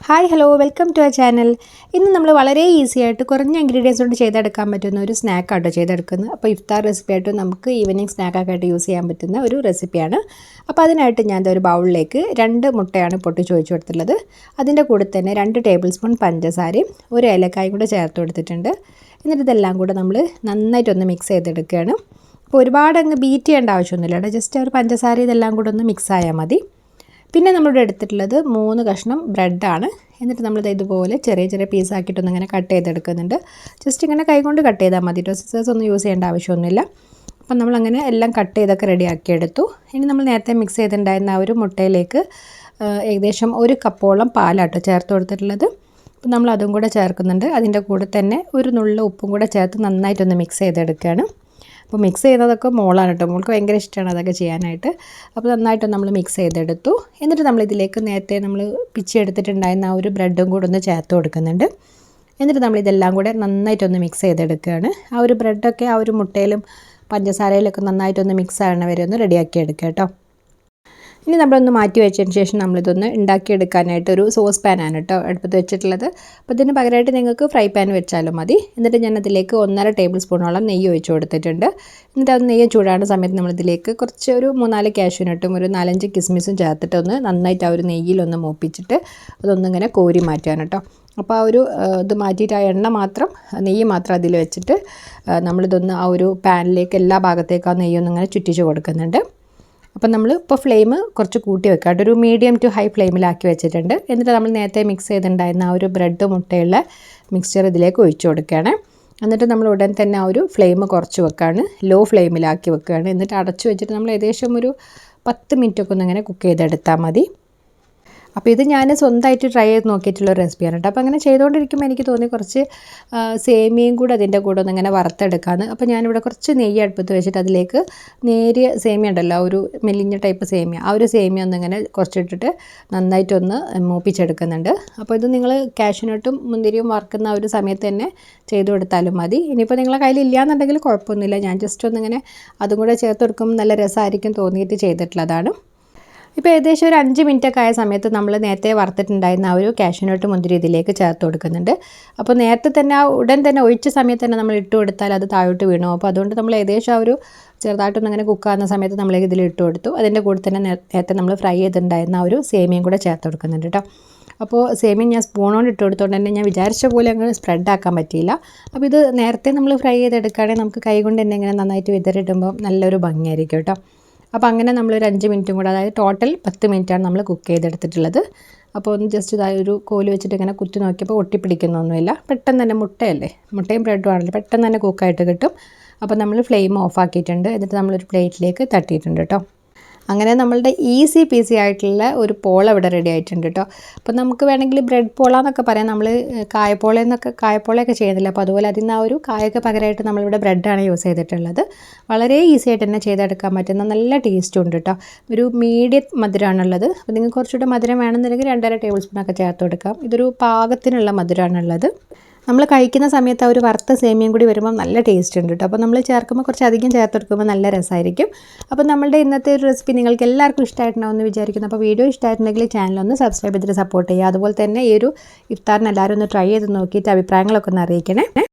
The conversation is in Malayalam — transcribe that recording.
Hi hello welcome to our channel. ഇന്ന് നമ്മൾ വളരെ ഈസി ആയിട്ട് കുറഞ്ഞ ഇൻഗ്രീഡിയൻസ് കൊണ്ട് ചെയ്തെടുക്കാൻ പറ്റുന്ന ഒരു സ്നാക്കാട്ടോ ചെയ്തെടുക്കുന്നത്. അപ്പോൾ ഇഫ്താർ റെസിപ്പി ആയിട്ട് നമുക്ക് ഈവനിങ് സ്നാക്കൊക്കെ ആയിട്ട് യൂസ് ചെയ്യാൻ പറ്റുന്ന ഒരു റെസിപ്പിയാണ്. അപ്പോൾ അതിനായിട്ട് ഞാൻ ഒരു ബൗളിലേക്ക് 2 മുട്ടയാണ് പൊട്ടിച്ച് ഒഴിച്ച് കൊടുത്തിട്ടുള്ളത്. അതിൻ്റെ കൂടെ തന്നെ 2 ടേബിൾ സ്പൂൺ പഞ്ചസാരയും ഒരു ഏലക്കായും കൂടെ ചേർത്ത് കൊടുത്തിട്ടുണ്ട്. എന്നിട്ട് ഇതെല്ലാം കൂടെ നമ്മൾ നന്നായിട്ടൊന്ന് മിക്സ് ചെയ്തെടുക്കുകയാണ്. അപ്പോൾ ഒരുപാട് അങ്ങ് ബീറ്റ് ചെയ്യേണ്ട ആവശ്യമൊന്നുമില്ല കേട്ടോ, ജസ്റ്റ് ഒരു പഞ്ചസാര ഇതെല്ലാം കൂടെ ഒന്ന് മിക്സ് ആയാൽ മതി. പിന്നെ നമ്മളിവിടെ എടുത്തിട്ടുള്ളത് 3 കഷ്ണം ബ്രെഡാണ്. എന്നിട്ട് നമ്മളിത് ഇതുപോലെ ചെറിയ ചെറിയ പീസാക്കിയിട്ടൊന്ന് ഇങ്ങനെ കട്ട് ചെയ്തെടുക്കുന്നുണ്ട്. ജസ്റ്റ് ഇങ്ങനെ കൈകൊണ്ട് കട്ട് ചെയ്താൽ മതി കേട്ടോ, സിസേഴ്സ് ഒന്നും യൂസ് ചെയ്യേണ്ട ആവശ്യമൊന്നുമില്ല. അപ്പം നമ്മളങ്ങനെ എല്ലാം കട്ട് ചെയ്തൊക്കെ റെഡിയാക്കി എടുത്തു. ഇനി നമ്മൾ നേരത്തെ മിക്സ് ചെയ്തിട്ടുണ്ടായിരുന്ന ആ ഒരു മുട്ടയിലേക്ക് ഏകദേശം 1 കപ്പോളം പാലാട്ടോ ചേർത്ത് കൊടുത്തിട്ടുള്ളത്. അപ്പം നമ്മൾ അതും കൂടെ ചേർക്കുന്നുണ്ട്. അതിൻ്റെ കൂടെ തന്നെ ഒരു നുള്ളു ഉപ്പും കൂടെ ചേർത്ത് നന്നായിട്ടൊന്ന് മിക്സ് ചെയ്തെടുക്കുകയാണ്. അപ്പോൾ മിക്സ് ചെയ്യുന്നതൊക്കെ മോളാണ് കേട്ടോ, മോൾക്ക് ഭയങ്കര ഇഷ്ടമാണ് അതൊക്കെ ചെയ്യാനായിട്ട്. അപ്പോൾ നന്നായിട്ട് നമ്മൾ മിക്സ് ചെയ്തെടുത്തു. എന്നിട്ട് നമ്മളിതിലേക്ക് നേരത്തെ നമ്മൾ പിച്ചെടുത്തിട്ടുണ്ടായിരുന്ന ആ ഒരു ബ്രെഡും കൂടെ ഒന്ന് ചേർത്ത് കൊടുക്കുന്നുണ്ട്. എന്നിട്ട് നമ്മളിതെല്ലാം കൂടെ നന്നായിട്ടൊന്ന് മിക്സ് ചെയ്തെടുക്കുകയാണ്. ആ ഒരു ബ്രെഡൊക്കെ ആ ഒരു മുട്ടയിലും പഞ്ചസാരയിലൊക്കെ നന്നായിട്ടൊന്ന് മിക്സ് ആവണ വരെ ഒന്ന് റെഡിയാക്കി എടുക്കുക കേട്ടോ. ഇനി നമ്മളൊന്ന് മാറ്റി വെച്ചതിന് ശേഷം നമ്മളിതൊന്ന് ഉണ്ടാക്കിയെടുക്കാനായിട്ട് ഒരു സോസ് പാനാണ് കേട്ടോ അടുപ്പത്ത് വെച്ചിട്ടുള്ളത്. അപ്പോൾ ഇതിന് പകരമായിട്ട് നിങ്ങൾക്ക് ഫ്രൈ പാൻ വെച്ചാലും മതി. എന്നിട്ട് ഞാൻ അതിലേക്ക് 1.5 ടേബിൾ സ്പൂണോളം നെയ്യ് ഒഴിച്ച് കൊടുത്തിട്ടുണ്ട്. എന്നിട്ട് അത് നെയ്യ് ചൂടാകുന്ന സമയത്ത് നമ്മളിതിലേക്ക് കുറച്ച് ഒരു 3-4 കാഷ്യൂനട്ടും ഒരു 4-5 കിസ്മിസും ചേർത്തിട്ടൊന്ന് നന്നായിട്ട് ആ ഒരു നെയ്യിലൊന്ന് മൂപ്പിച്ചിട്ട് അതൊന്നിങ്ങനെ കോരി മാറ്റാണ് കേട്ടോ. അപ്പോൾ ആ ഒരു ഇത് മാറ്റിയിട്ട് ആ എണ്ണ മാത്രം നെയ്യ് മാത്രം അതിൽ വെച്ചിട്ട് നമ്മളിതൊന്ന് ആ ഒരു പാനിലേക്ക് എല്ലാ ഭാഗത്തേക്കും ആ നെയ്യൊന്നിങ്ങനെ ചുറ്റിച്ച് കൊടുക്കുന്നുണ്ട്. അപ്പം നമ്മൾ ഇപ്പോൾ ഫ്ലെയിം കുറച്ച് കൂട്ടി വെക്കാണ്ട് ഒരു മീഡിയം ടു ഹൈ ഫ്ലെയിമിലാക്കി വെച്ചിട്ടുണ്ട്. എന്നിട്ട് നമ്മൾ നേരത്തെ മിക്സ് ചെയ്തിട്ടുണ്ടായിരുന്ന ആ ഒരു ബ്രെഡ് മുട്ടയുള്ള മിക്സ്ചർ ഇതിലേക്ക് ഒഴിച്ചു കൊടുക്കുകയാണ്. എന്നിട്ട് നമ്മൾ ഉടൻ തന്നെ ആ ഒരു ഫ്ലെയിം കുറച്ച് വെക്കുകയാണ്, ലോ ഫ്ലെയിമിലാക്കി വെക്കുകയാണ്. എന്നിട്ട് അടച്ചു വെച്ചിട്ട് നമ്മൾ ഏകദേശം ഒരു 10 മിനിറ്റൊക്കെ ഒന്നിങ്ങനെ കുക്ക് ചെയ്തെടുത്താൽ മതി. അപ്പോൾ ഇത് ഞാൻ സ്വന്തമായിട്ട് ട്രൈ ചെയ്ത് നോക്കിയിട്ടുള്ള റെസിപ്പിയാണ് കേട്ടോ. അപ്പോൾ അങ്ങനെ ചെയ്തുകൊണ്ടിരിക്കുമ്പോൾ എനിക്ക് തോന്നി കുറച്ച് സേമിയയും കൂടെ അതിൻ്റെ കൂടെ ഒന്നിങ്ങനെ വറുത്തെടുക്കാമെന്ന്. അപ്പോൾ ഞാനിവിടെ കുറച്ച് നെയ്യ് അടുപ്പത്ത് വെച്ചിട്ട് അതിലേക്ക് നേരിയ സേമിയ ഉണ്ടല്ലോ, ഒരു മെലിഞ്ഞ ടൈപ്പ് സേമിയ, ആ ഒരു സേമിയ ഒന്നിങ്ങനെ കുറച്ചിട്ടിട്ട് നന്നായിട്ടൊന്ന് മൂപ്പിച്ചെടുക്കുന്നുണ്ട്. അപ്പോൾ ഇത് നിങ്ങൾ കാഷ്യൂനട്ടും മുന്തിരിയും വറുക്കുന്ന ആ ഒരു സമയത്ത് തന്നെ ചെയ്ത് കൊടുത്താലും മതി. ഇനിയിപ്പോൾ നിങ്ങളെ കയ്യിൽ ഇല്ലയെന്നുണ്ടെങ്കിൽ കുഴപ്പമൊന്നുമില്ല, ഞാൻ ജസ്റ്റ് ഒന്നിങ്ങനെ അതും കൂടെ ചേർത്ത് കൊടുക്കുമ്പോൾ നല്ല രസമായിരിക്കും തോന്നിയിട്ട് ചെയ്തിട്ടുള്ളതാണ്. ഇപ്പോൾ ഏകദേശം ഒരു 5 മിനിറ്റൊക്കെ ആയ സമയത്ത് നമ്മൾ നേരത്തെ വറുത്തിട്ടുണ്ടായിരുന്ന ആ ഒരു കാഷ്യൂനട്ട് മുന്തിരി ഇതിലേക്ക് ചേർത്ത് കൊടുക്കുന്നുണ്ട്. അപ്പോൾ നേരത്തെ തന്നെ ആ ഉടൻ തന്നെ ഒഴിച്ച സമയത്ത് തന്നെ നമ്മൾ ഇട്ട് കൊടുത്താൽ അത് താഴോട്ട് വീണു. അപ്പോൾ അതുകൊണ്ട് നമ്മൾ ഏകദേശം ആ ഒരു ചെറുതായിട്ടൊന്നും അങ്ങനെ കുക്കാകുന്ന സമയത്ത് നമ്മളേക്ക് ഇതിൽ ഇട്ട് കൊടുത്തു. അതിൻ്റെ കൂടെ തന്നെ നേരത്തെ നമ്മൾ ഫ്രൈ ചെയ്തിട്ടുണ്ടായിരുന്ന ആ ഒരു സേമിയയും കൂടെ ചേർത്ത് കൊടുക്കുന്നുണ്ട് കേട്ടോ. അപ്പോൾ സേമിയ ഞാൻ സ്പൂണോട് ഇട്ട് കൊടുത്തുകൊണ്ട് തന്നെ ഞാൻ വിചാരിച്ച പോലെ അങ്ങ് സ്പ്രെഡ് ആക്കാൻ പറ്റിയില്ല. അപ്പോൾ ഇത് നേരത്തെ നമ്മൾ ഫ്രൈ ചെയ്തെടുക്കുകയാണെങ്കിൽ നമുക്ക് കൈ കൊണ്ട് തന്നെ ഇങ്ങനെ നന്നായിട്ട് വിതറിയിടുമ്പോൾ നല്ലൊരു ഭംഗിയായിരിക്കും കേട്ടോ. അപ്പോൾ അങ്ങനെ നമ്മളൊരു 5 മിനിറ്റും കൂടെ, അതായത് ടോട്ടൽ 10 മിനിറ്റാണ് നമ്മൾ കുക്ക് ചെയ്തെടുത്തിട്ടുള്ളത്. അപ്പോൾ ഒന്ന് ജസ്റ്റ് ഇതായ ഒരു കോല് വെച്ചിട്ട് ഇങ്ങനെ കുത്തി നോക്കിയപ്പോൾ ഒട്ടിപ്പിടിക്കുന്നൊന്നുമില്ല. പെട്ടെന്ന് തന്നെ മുട്ടയല്ലേ, മുട്ടയും ബ്രെഡും ആണല്ലോ, പെട്ടെന്ന് തന്നെ കുക്കായിട്ട് കിട്ടും. അപ്പോൾ നമ്മൾ ഫ്ലെയിം ഓഫ് ആക്കിയിട്ടുണ്ട്. എന്നിട്ട് നമ്മളൊരു പ്ലേറ്റിലേക്ക് തട്ടിയിട്ടുണ്ട് കേട്ടോ. അങ്ങനെ നമ്മളുടെ ഈസി പീസി ആയിട്ടുള്ള ഒരു പോള ഇവിടെ റെഡി ആയിട്ടുണ്ട് കേട്ടോ. അപ്പോൾ നമുക്ക് വേണമെങ്കിൽ ബ്രെഡ് പോള എന്നൊക്കെ പറയാം, നമ്മൾ കായപ്പോളയൊക്കെ ചെയ്യുന്നില്ല. അപ്പോൾ അതുപോലെ അതിന് ആ ഒരു കായൊക്കെ പകരമായിട്ട് നമ്മളിവിടെ ബ്രെഡാണ് യൂസ് ചെയ്തിട്ടുള്ളത്. വളരെ ഈസി ആയിട്ട് തന്നെ ചെയ്തെടുക്കാൻ പറ്റുന്ന നല്ല ടേസ്റ്റും ഉണ്ട് കേട്ടോ. ഒരു മീഡിയം മധുരമാണുള്ളത്. അപ്പോൾ നിങ്ങൾക്ക് കുറച്ചുകൂടെ മധുരം വേണമെന്നുണ്ടെങ്കിൽ 2.5 ടേബിൾ സ്പൂണൊക്കെ ചേർത്ത് കൊടുക്കാം. ഇതൊരു പാകത്തിനുള്ള മധുരമാണുള്ളത്. നമ്മൾ കഴിക്കുന്ന സമയത്ത് ആ ഒരു വറുത്ത സേമിയയും കൂടി വരുമ്പോൾ നല്ല ടേസ്റ്റ് ഉണ്ട് കേട്ടോ. അപ്പോൾ നമ്മൾ ചേർക്കുമ്പോൾ കുറച്ച് അധികം ചേർത്ത് കൊടുക്കുമ്പോൾ നല്ല രസമായിരിക്കും. അപ്പോൾ നമ്മളുടെ ഇന്നത്തെ ഒരു റെസിപ്പി നിങ്ങൾക്ക് എല്ലാവർക്കും ഇഷ്ടമായിട്ടുണ്ടാവുമെന്ന് വിചാരിക്കുന്നു. അപ്പോൾ വീഡിയോ ഇഷ്ടമായിട്ടുണ്ടെങ്കിൽ ചാനലൊന്ന് സബ്സ്ക്രൈബ് ചെയ്തിട്ട് സപ്പോർട്ട് ചെയ്യുക. അതുപോലെ തന്നെ ഈ ഒരു ഇഫ്താറിന് എല്ലാവരും ഒന്ന് ട്രൈ ചെയ്ത് നോക്കിയിട്ട് അഭിപ്രായങ്ങളൊക്കെ ഒന്ന് അറിയിക്കണേ.